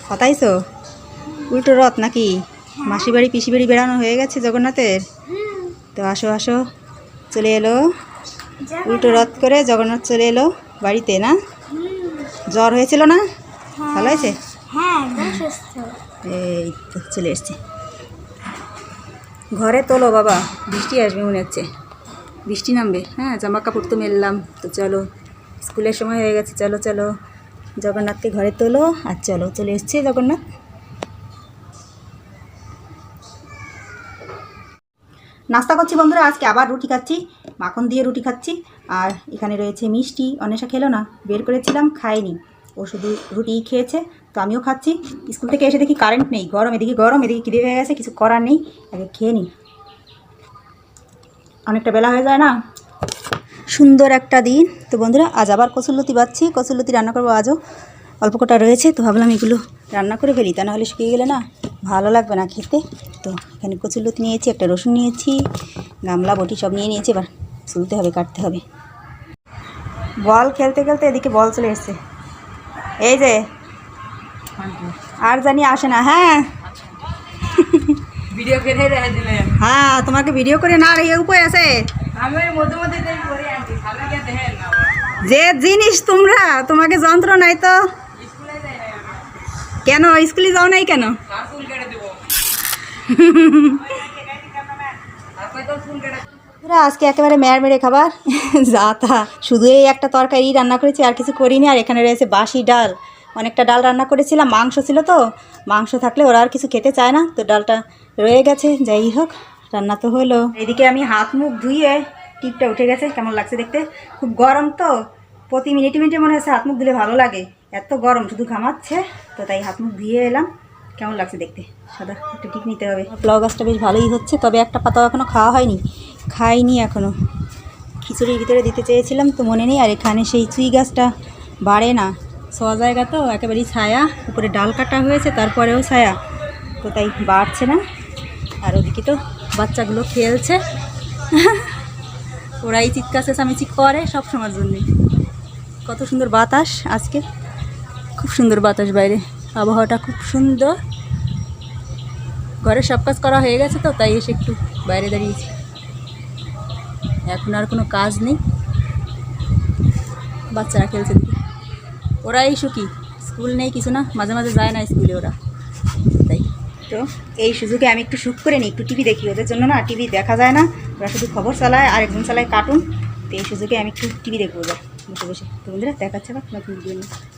হতাইছো উল্টো রথ নাকি? মাসি বাড়ি পিসি বাড়ি বেড়ানো হয়ে গেছে জগন্নাথের। তো আসো আসো, চলে এলো উল্টো রথ করে জগন্নাথ চলে এলো বাড়িতে না? জ্বর হয়েছিল না? ভালো হয়েছে? এই তো চলে এসছি। ঘরে তোলো বাবা, বৃষ্টি আসবে মনে হচ্ছে, বৃষ্টি নামবে। হ্যাঁ, জামা কাপড় তো মেললাম। তো চলো, স্কুলের সময় হয়ে গেছে, চলো চলো জগন্নাথকে ঘরে তোলো। আর চলো, চলে এসছে জগন্নাথ। নাস্তা করছি বন্ধুরা, আজকে আবার রুটি খাচ্ছি, মাখন দিয়ে রুটি খাচ্ছি। আর এখানে রয়েছে মিষ্টি, অন্বেষা খেলো না, বের করেছিলাম খায়নি, ও শুধু রুটিই খেয়েছে। তো আমিও খাচ্ছি। স্কুল থেকে এসে দেখি কারেন্ট নেই, গরম, এদিকে খিদে হয়ে গেছে, কিছু করার নেই, আগে খেয়ে নিই, অনেকটা বেলা হয়ে যায় না। সুন্দর একটা দিন। তো বন্ধুরা, আজ আবার কচুরলতি বাচ্ছি, কচুরলতি রান্না করবো। আজও অল্প কটা রয়েছে, তো ভাবলাম এগুলো রান্না করে ফেলি, তা নাহলে শুকিয়ে গেলে না ভালো লাগবে না খেতে। তো এখানে কচুরলতি নিয়েছি, একটা রসুন নিয়েছি, গামলা বটি সব নিয়ে নিয়েছি। এবার চুলতে হবে, কাটতে হবে। বল খেলতে খেলতে এদিকে বল চলে এসছে, এই যে, আর জানি আসে না। হ্যাঁ ভিডিও করে রেখে দিলেন। হ্যাঁ, তোমাকে ভিডিও করে না রেখে উপায় আছে? আমি মধ্যে মধ্যে করে আনছি, খালি কে দেখেন না। যে জিনিস তোমরা, তোমাকে যন্ত্র নাই তো স্কুলে যাই না আমি। কেন স্কুলে যাও নাই কেন? চুল কেটে দেবো। আপনি তো চুল কেটে আজকে একেবারে মেয়ের মেরে খাবার যা তা, শুধু এই একটা তরকারি রান্না করেছি, আর কিছু করিনি। আর এখানে রয়েছে বাসি ডাল, অনেকটা ডাল রান্না করেছিলাম, মাংস ছিল তো, মাংস থাকলে ওরা আর কিছু খেতে চায় না, তো ডালটা রয়ে গেছে। যাই হোক, রান্না তো হলো। এদিকে আমি হাত মুখ ধুয়ে, টিপটা উঠে গেছে, কেমন লাগছে দেখতে? খুব গরম তো, প্রতি মিনিটে মিনিটে মনে হচ্ছে হাত মুখ ধুলে ভালো লাগে, এত গরম, শুধু ঘামাচ্ছে। তো তাই হাত মুখ ধুয়ে এলাম। কেমন লাগছে দেখতে? সাদা একটা টিপ নিতে হবে। লাউ গাছটা বেশ ভালোই হচ্ছে, তবে একটা পাতাও এখনও খাওয়া হয়নি, খাইনি এখনও। খিচুড়ির ভিতরে দিতে চেয়েছিলাম, তো মনে নেই। আর এখানে সেই চুই গাছটা বাড়ে না, শোয়া জায়গা তো, একেবারেই ছায়া, উপরে ডাল কাটা হয়েছে, তারপরেও ছায়া, তো তাই বাড়ছে না। আর ওদিকে তো বাচ্চাগুলো খেলছে, ওরাই চিৎকার চেঁচামেচি করে সব সময়ের জন্যে। কত সুন্দর বাতাস আজকে, খুব সুন্দর বাতাস বাইরে, আবহাওয়াটা খুব সুন্দর। ঘরে সব কাজ করা হয়ে গেছে তো, তাই এসে একটু বাইরে দাঁড়িয়েছি। এখন আর কোনো কাজ নেই, বাচ্চারা খেলছে দিকে, ওরাই সুখী, স্কুল নেই কিছু না, মাঝে মাঝে যায় না স্কুলে ওরা, তাই। তো এই সুযোগে আমি একটু সুখ করে নিই, একটু টিভি দেখি, ওদের জন্য না টিভি দেখা যায় না, ওরা শুধু খবর চালায় আর একজন চালায় কার্টুন। তো এই সুযোগে আমি একটু টিভি দেখবো বসে বসে। তো বন্ধুরা, দেখাচ্ছে আবার নতুন ভিডিও নিয়ে।